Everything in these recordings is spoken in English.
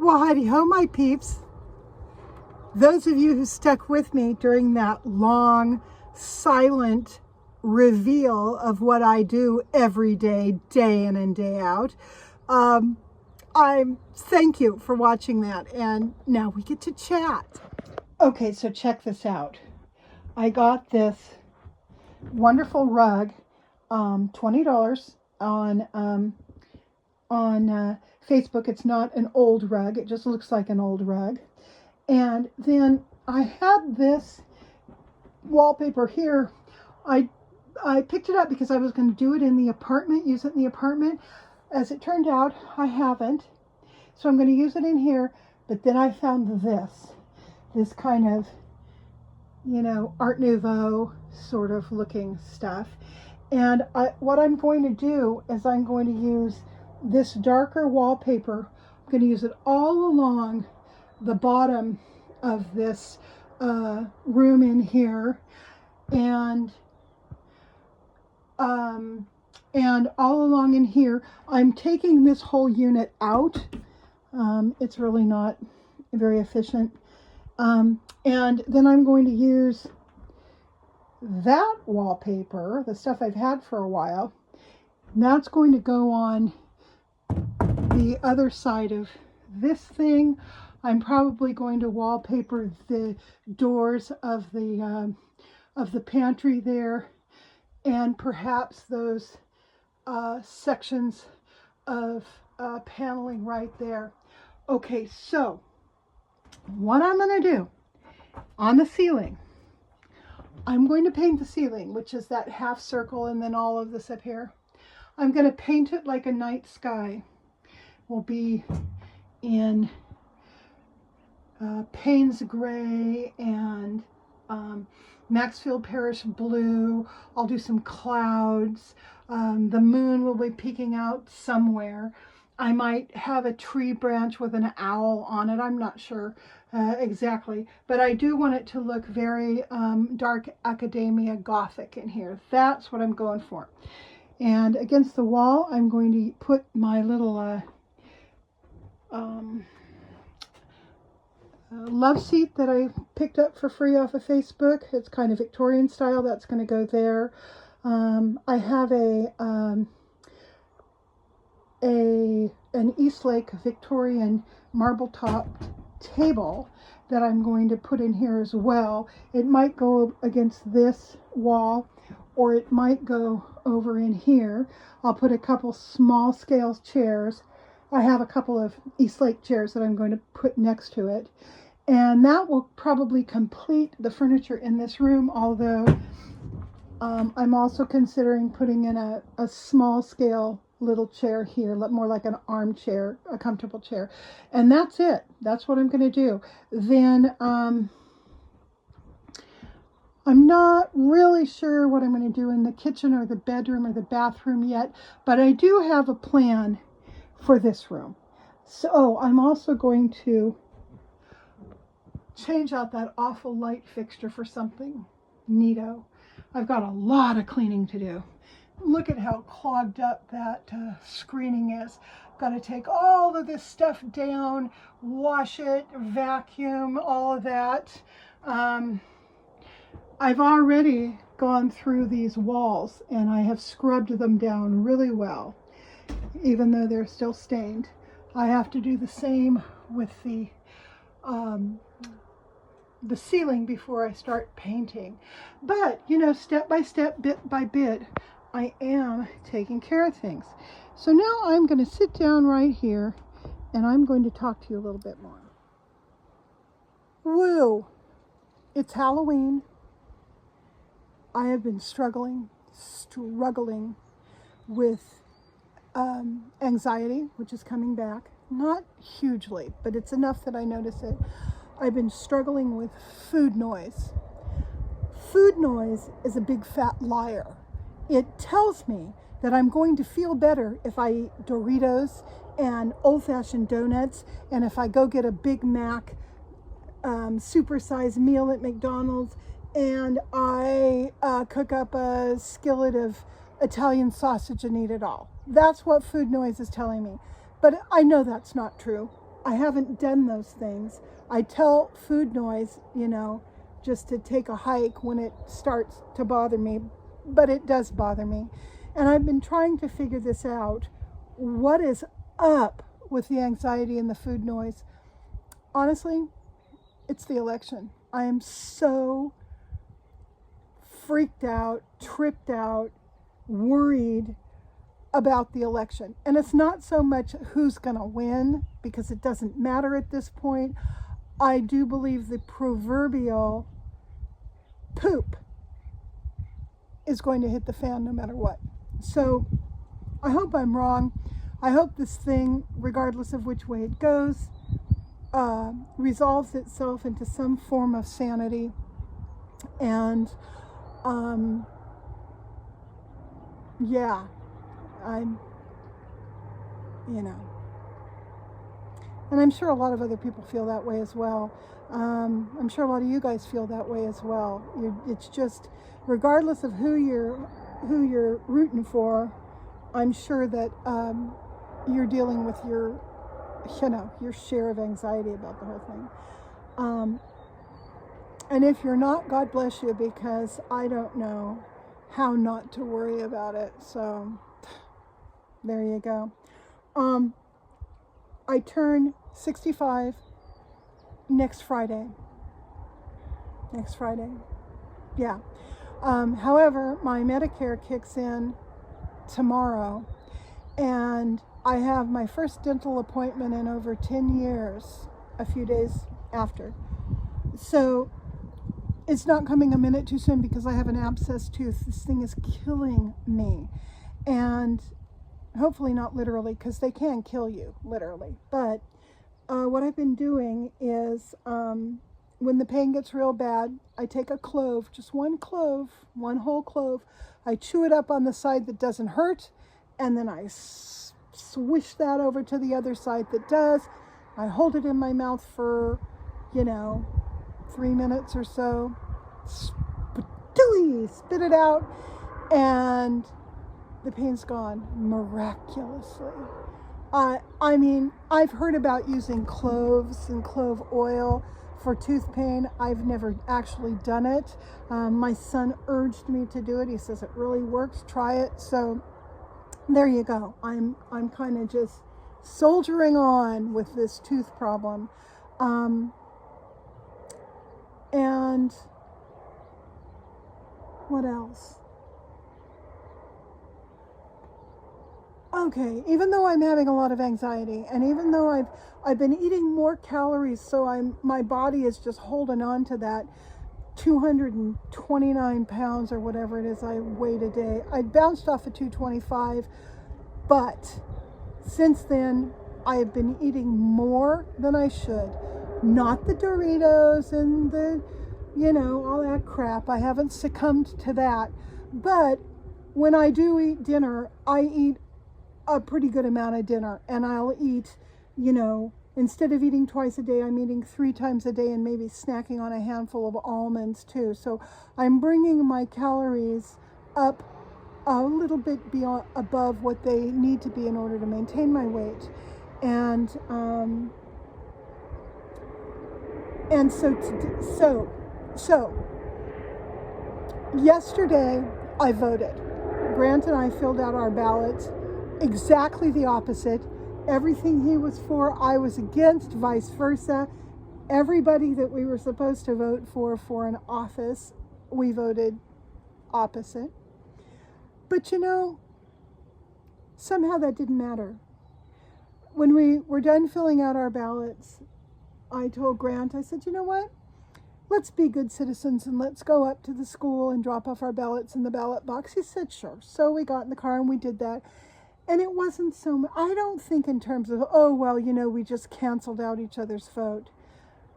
Well, howdy ho, my peeps. Those of you who stuck with me during that long, silent reveal of what I do every day, day in and day out, I thank you for watching that. And now we get to chat. Okay, so check this out. I got this wonderful rug, $20 on Facebook. It's not an old rug. It just looks like an old rug. And then I had this wallpaper here. I picked it up because I was going to do it in the apartment, use it in the apartment. As it turned out, I haven't. So I'm going to use it in here. But then I found this kind of, you know, Art Nouveau sort of looking stuff. And what I'm going to do is I'm going to use this darker wallpaper. I'm going to use it all along the bottom of this room in here, and all along in here. I'm taking this whole unit out. It's really not very efficient. And then I'm going to use that wallpaper, the stuff I've had for a while. And that's going to go on the other side of this thing. I'm probably going to wallpaper the doors of the pantry there, and perhaps those sections of paneling right there. Okay, so what I'm going to do on the ceiling, I'm going to paint the ceiling, which is that half circle and then all of this up here. I'm going to paint it like a night sky. Will be in Payne's Gray and Maxfield Parrish Blue. I'll do some clouds. The moon will be peeking out somewhere. I might have a tree branch with an owl on it. I'm not sure exactly, but I do want it to look very dark academia gothic in here. That's what I'm going for. And against the wall, I'm going to put my little love seat that I picked up for free off of Facebook. It's kind of Victorian style. That's going to go there. I have an Eastlake Victorian marble-topped table that I'm going to put in here as well. It might go against this wall, or it might go over in here. I'll put a couple small scale chairs. I have a couple of Eastlake chairs that I'm going to put next to it. And that will probably complete the furniture in this room, although I'm also considering putting in a small scale little chair here, more like an armchair, a comfortable chair. And that's it. That's what I'm going to do. Then I'm not really sure what I'm going to do in the kitchen or the bedroom or the bathroom yet, but I do have a plan for this room. So I'm also going to change out that awful light fixture for something neato. I've got a lot of cleaning to do. Look at how clogged up that screening is. I've got to take all of this stuff down, wash it, vacuum, all of that. I've already gone through these walls and I have scrubbed them down really well, even though they're still stained. I have to do the same with the ceiling before I start painting. But, you know, step by step, bit by bit, I am taking care of things. So now I'm going to sit down right here and I'm going to talk to you a little bit more. Woo! It's Halloween. I have been struggling with anxiety, which is coming back. Not hugely, but it's enough that I notice it. I've been struggling with food noise. Food noise is a big fat liar. It tells me that I'm going to feel better if I eat Doritos and old-fashioned donuts, and if I go get a Big Mac supersized meal at McDonald's, and I cook up a skillet of Italian sausage and eat it all. That's what food noise is telling me. But I know that's not true. I haven't done those things. I tell food noise, just to take a hike when it starts to bother me, but it does bother me. And I've been trying to figure this out. What is up with the anxiety and the food noise? Honestly, it's the election. I am so freaked out, tripped out, worried about the election. And it's not so much who's going to win, because it doesn't matter at this point. I do believe the proverbial poop is going to hit the fan no matter what. So I hope I'm wrong. I hope this thing, regardless of which way it goes, resolves itself into some form of sanity. And yeah, I'm, and I'm sure a lot of other people feel that way as well. I'm sure a lot of you guys feel that way as well. It's just, regardless of who you're rooting for, I'm sure that you're dealing with your share of anxiety about the whole thing. And if you're not, God bless you, because I don't know how not to worry about it. So there you go. I turn 65 next Friday. Yeah. However, my Medicare kicks in tomorrow, and I have my first dental appointment in over 10 years a few days after. So it's not coming a minute too soon, because I have an abscessed tooth. This thing is killing me. And hopefully not literally, because they can kill you literally. But what I've been doing is, when the pain gets real bad, I take a clove, just one whole clove. I chew it up on the side that doesn't hurt, and then I swish that over to the other side that does. I hold it in my mouth for, 3 minutes or so. Spit it out, and the pain's gone miraculously. I mean, I've heard about using cloves and clove oil for tooth pain. I've never actually done it. My son urged me to do it. He says it really works. Try it. So there you go. I'm kind of just soldiering on with this tooth problem. And what else? Okay, even though I'm having a lot of anxiety, and even though I've been eating more calories, so my body is just holding on to that 229 pounds or whatever it is I weigh today. I bounced off of 225, but since then I've been eating more than I should. Not the Doritos and the, all that crap. I haven't succumbed to that. But when I do eat dinner, I eat a pretty good amount of dinner, and I'll eat, instead of eating twice a day, I'm eating 3 times a day, and maybe snacking on a handful of almonds too. So I'm bringing my calories up a little bit above what they need to be in order to maintain my weight. And so yesterday I voted. Grant and I filled out our ballots. Exactly the opposite. Everything he was for, I was against, vice versa. Everybody that we were supposed to vote for an office, we voted opposite. But somehow that didn't matter. When we were done filling out our ballots, I told Grant, I said, you know what? Let's be good citizens and let's go up to the school and drop off our ballots in the ballot box. He said, sure. So we got in the car and we did that. And it wasn't I don't think in terms of, we just canceled out each other's vote.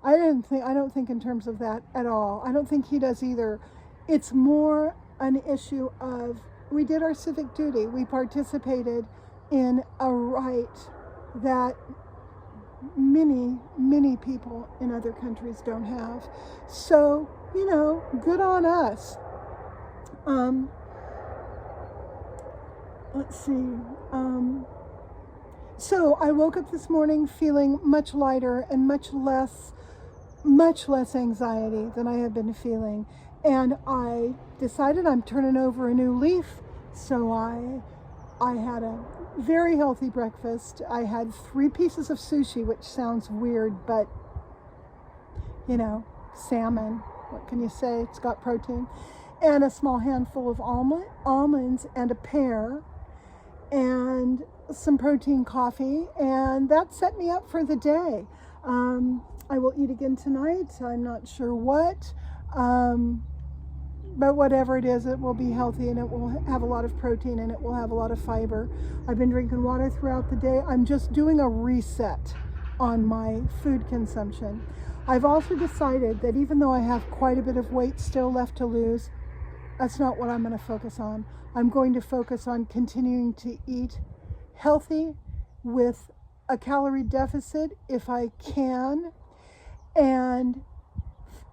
I don't think in terms of that at all. I don't think he does either. It's more an issue of, we did our civic duty. We participated in a right that many, many people in other countries don't have. So, good on us. Let's see. So I woke up this morning feeling much lighter and much less anxiety than I have been feeling. And I decided I'm turning over a new leaf. So I had a very healthy breakfast. I had 3 pieces of sushi, which sounds weird, but you know, salmon, what can you say? It's got protein. And a small handful of almonds and a pear and some protein coffee. And that set me up for the day. I will eat again tonight. I'm not sure what. But whatever it is, it will be healthy and it will have a lot of protein and it will have a lot of fiber. I've been drinking water throughout the day. I'm just doing a reset on my food consumption. I've also decided that even though I have quite a bit of weight still left to lose, that's not what I'm going to focus on. I'm going to focus on continuing to eat healthy with a calorie deficit if I can, and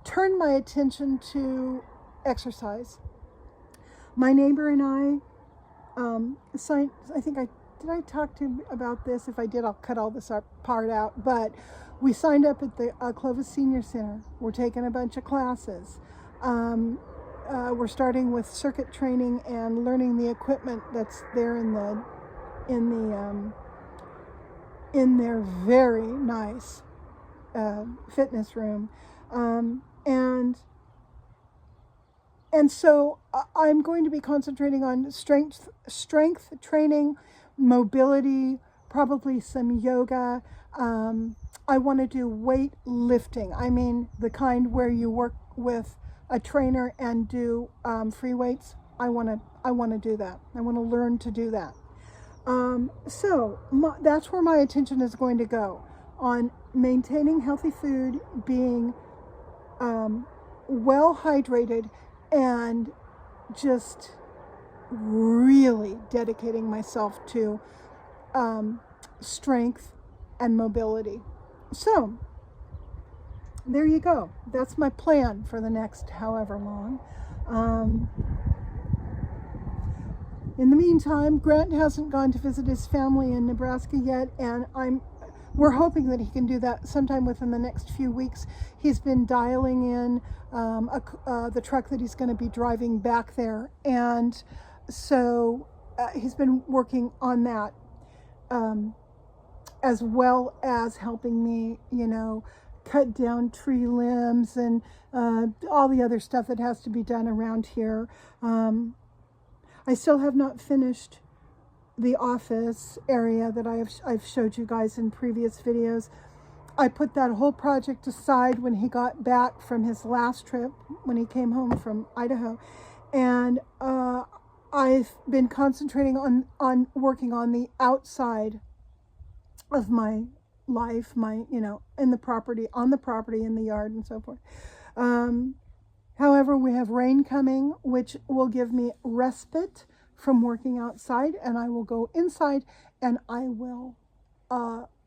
turn my attention to exercise. My neighbor and I signed, did I talk to him about this? If I did, I'll cut all this part out. But we signed up at the Clovis Senior Center. We're taking a bunch of classes. We're starting with circuit training and learning the equipment that's there in their very nice fitness room. And so I'm going to be concentrating on strength training, mobility, probably some yoga. I want to do weight lifting. I mean, the kind where you work with a trainer and do free weights. I want to do that. I want to learn to do that. That's where my attention is going to go, on maintaining healthy food, being well hydrated, and just really dedicating myself to strength and mobility. So there you go. That's my plan for the next however long. In the meantime, Grant hasn't gone to visit his family in Nebraska yet, and we're hoping that he can do that sometime within the next few weeks. He's been dialing in the truck that he's going to be driving back there, and so he's been working on that, as well as helping me, cut down tree limbs and all the other stuff that has to be done around here. I still have not finished the office area that I've showed you guys in previous videos. I put that whole project aside when he got back from his last trip, when he came home from Idaho, and I've been concentrating on working on the outside of my life, in the property, on the property, in the yard, and so forth. However, we have rain coming, which will give me respite from working outside, and I will go inside and I will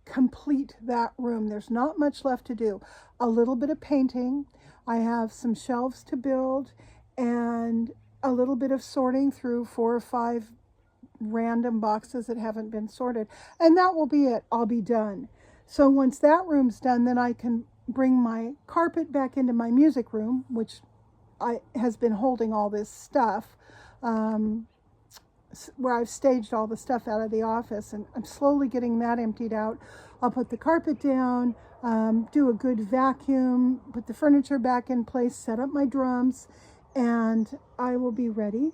complete that room. There's not much left to do. A little bit of painting. I have some shelves to build and a little bit of sorting through 4 or 5 random boxes that haven't been sorted. And that will be it. I'll be done. So once that room's done, then I can bring my carpet back into my music room, which has been holding all this stuff, where I've staged all the stuff out of the office, and I'm slowly getting that emptied out. I'll put the carpet down, do a good vacuum, put the furniture back in place, set up my drums, and I will be ready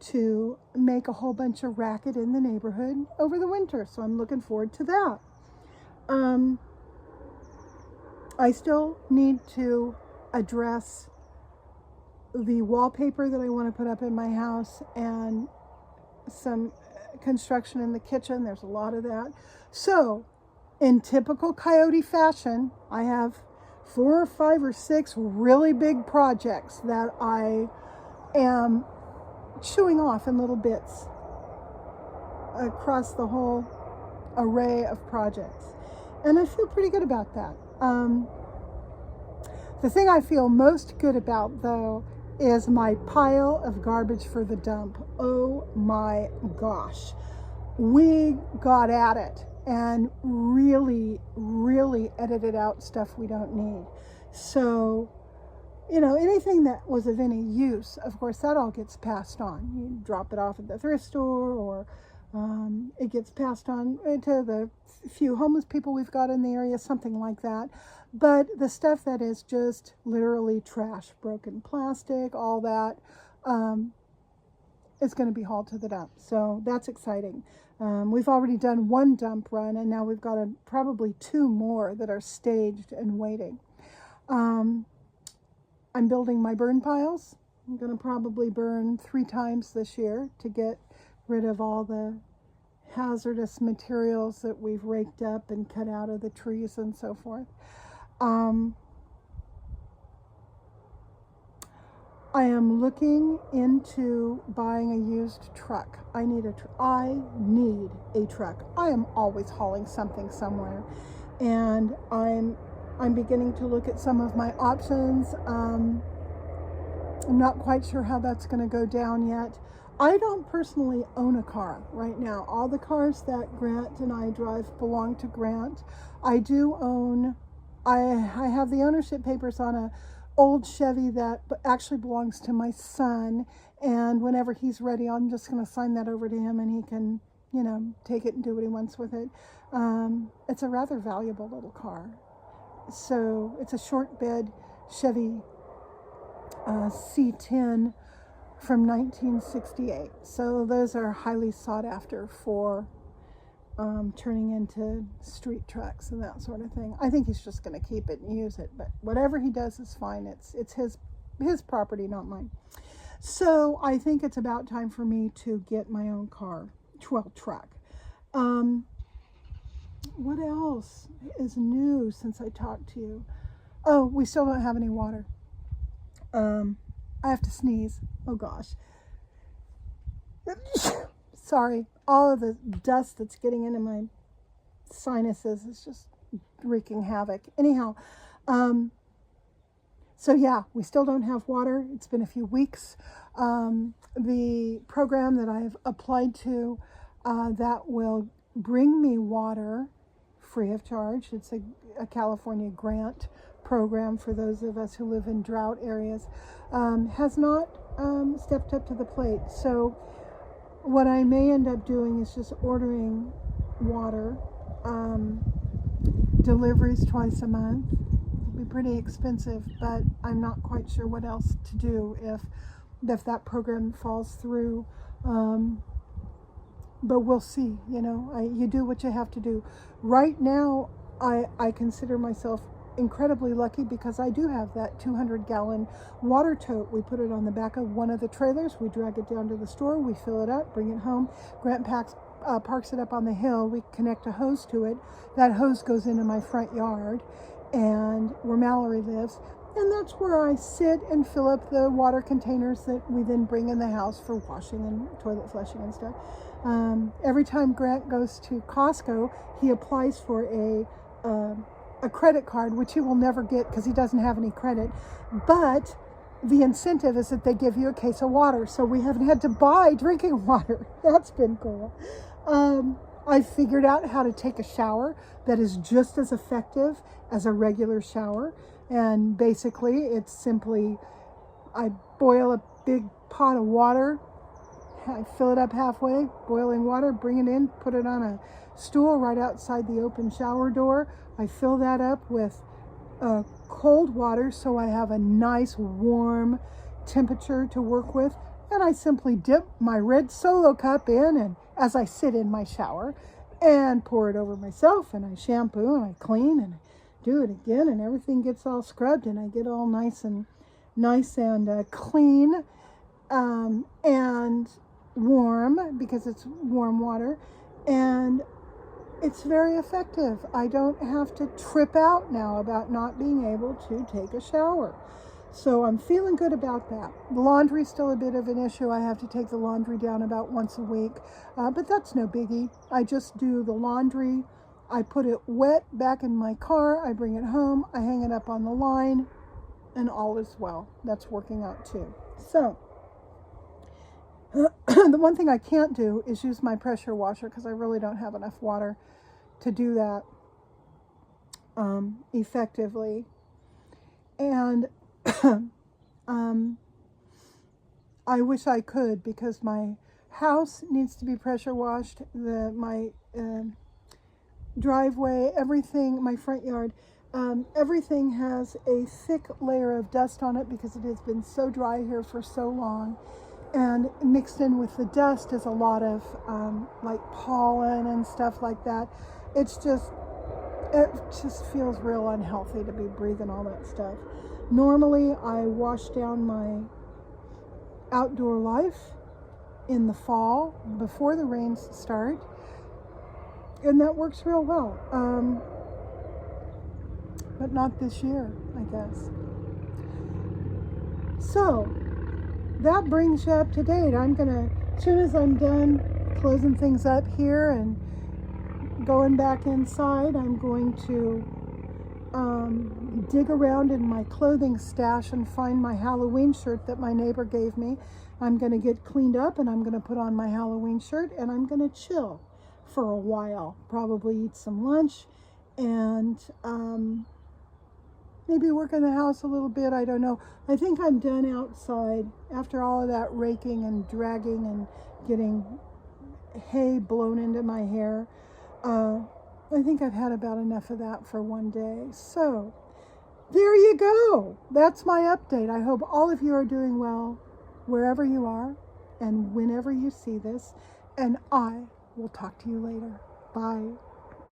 to make a whole bunch of racket in the neighborhood over the winter. So I'm looking forward to that. I still need to address the wallpaper that I want to put up in my house and some construction in the kitchen. There's a lot of that. So in typical Coyote fashion, I have 4 or 5 or 6 really big projects that I am chewing off in little bits across the whole array of projects. And I feel pretty good about that. The thing I feel most good about, though, is my pile of garbage for the dump. Oh my gosh. We got at it. and really, really edited out stuff we don't need. So, you know, anything that was of any use, of course, that all gets passed on. You drop it off at the thrift store, or it gets passed on to the few homeless people we've got in the area, something like that. But the stuff that is just literally trash, broken plastic, all that, is going to be hauled to the dump. So that's exciting. We've already done one dump run, and now we've got probably 2 more that are staged and waiting. I'm building my burn piles. I'm going to probably burn 3 times this year to get rid of all the hazardous materials that we've raked up and cut out of the trees and so forth. I am looking into buying a used truck. I need a truck. I am always hauling something somewhere, and I'm beginning to look at some of my options. I'm not quite sure how that's going to go down yet. I don't personally own a car right now. All the cars that Grant and I drive belong to Grant. I have the ownership papers on a old Chevy that actually belongs to my son, and whenever he's ready, I'm just going to sign that over to him, and he can, you know, take it and do what he wants with it. It's a rather valuable little car. So it's a short bed Chevy C10 from 1968. So those are highly sought after for turning into street trucks and that sort of thing. I think he's just going to keep it and use it, but whatever he does is fine. It's his property, not mine. So I think it's about time for me to get my own car, truck. What else is new since I talked to you? Oh, we still don't have any water. I have to sneeze. Oh gosh. Sorry. All of the dust that's getting into my sinuses is just wreaking havoc. Anyhow, so yeah, we still don't have water. It's been a few weeks. The program that I've applied to that will bring me water free of charge. It's a California grant program for those of us who live in drought areas, has not stepped up to the plate. So what I may end up doing is just ordering water, deliveries twice a month. It'll be pretty expensive, but I'm not quite sure what else to do if that program falls through. But we'll see, you know, you do what you have to do. Right now, I consider myself incredibly lucky because I do have that 200-gallon water tote. We put it on the back of one of the trailers. We drag it down to the store. We fill it up, bring it home. Grant parks it up on the hill. We connect a hose to it. That hose goes into my front yard, and where Mallory lives. And that's where I sit and fill up the water containers that we then bring in the house for washing and toilet flushing and stuff. Every time Grant goes to Costco, he applies for a credit card, which he will never get because he doesn't have any credit. But the incentive is that they give you a case of water, so we haven't had to buy drinking water. That's been cool. I figured out how to take a shower that is just as effective as a regular shower. And basically, it's simply, I boil a big pot of water, I fill it up halfway, boiling water, bring it in, put it on a stool right outside the open shower door. I fill that up with cold water so I have a nice warm temperature to work with. And I simply dip my red Solo cup in, and as I sit in my shower, and pour it over myself, and I shampoo and I clean and I do it again, and everything gets all scrubbed, and I get all nice and clean and warm because it's warm water, and it's very effective. I don't have to trip out now about not being able to take a shower. So I'm feeling good about that. The laundry is still a bit of an issue. I have to take the laundry down about once a week, but that's no biggie. I just do the laundry. I put it wet back in my car. I bring it home. I hang it up on the line, and all is well. That's working out too. So the one thing I can't do is use my pressure washer because I really don't have enough water to do that effectively. And I wish I could, because my house needs to be pressure washed. My driveway, everything, my front yard, everything has a thick layer of dust on it because it has been so dry here for so long. And mixed in with the dust is a lot of like pollen and stuff like that. It just feels real unhealthy to be breathing all that stuff. Normally, I wash down my outdoor life in the fall before the rains start, and that works real well. But not this year, I guess. So that brings you up to date. As soon as I'm done closing things up here and going back inside, I'm going to dig around in my clothing stash and find my Halloween shirt that my neighbor gave me. I'm going to get cleaned up and I'm going to put on my Halloween shirt and I'm going to chill for a while. Probably eat some lunch and maybe work in the house a little bit. I don't know. I think I'm done outside after all of that raking and dragging and getting hay blown into my hair. I think I've had about enough of that for one day. So there you go. That's my update. I hope all of you are doing well wherever you are and whenever you see this. And I will talk to you later. Bye.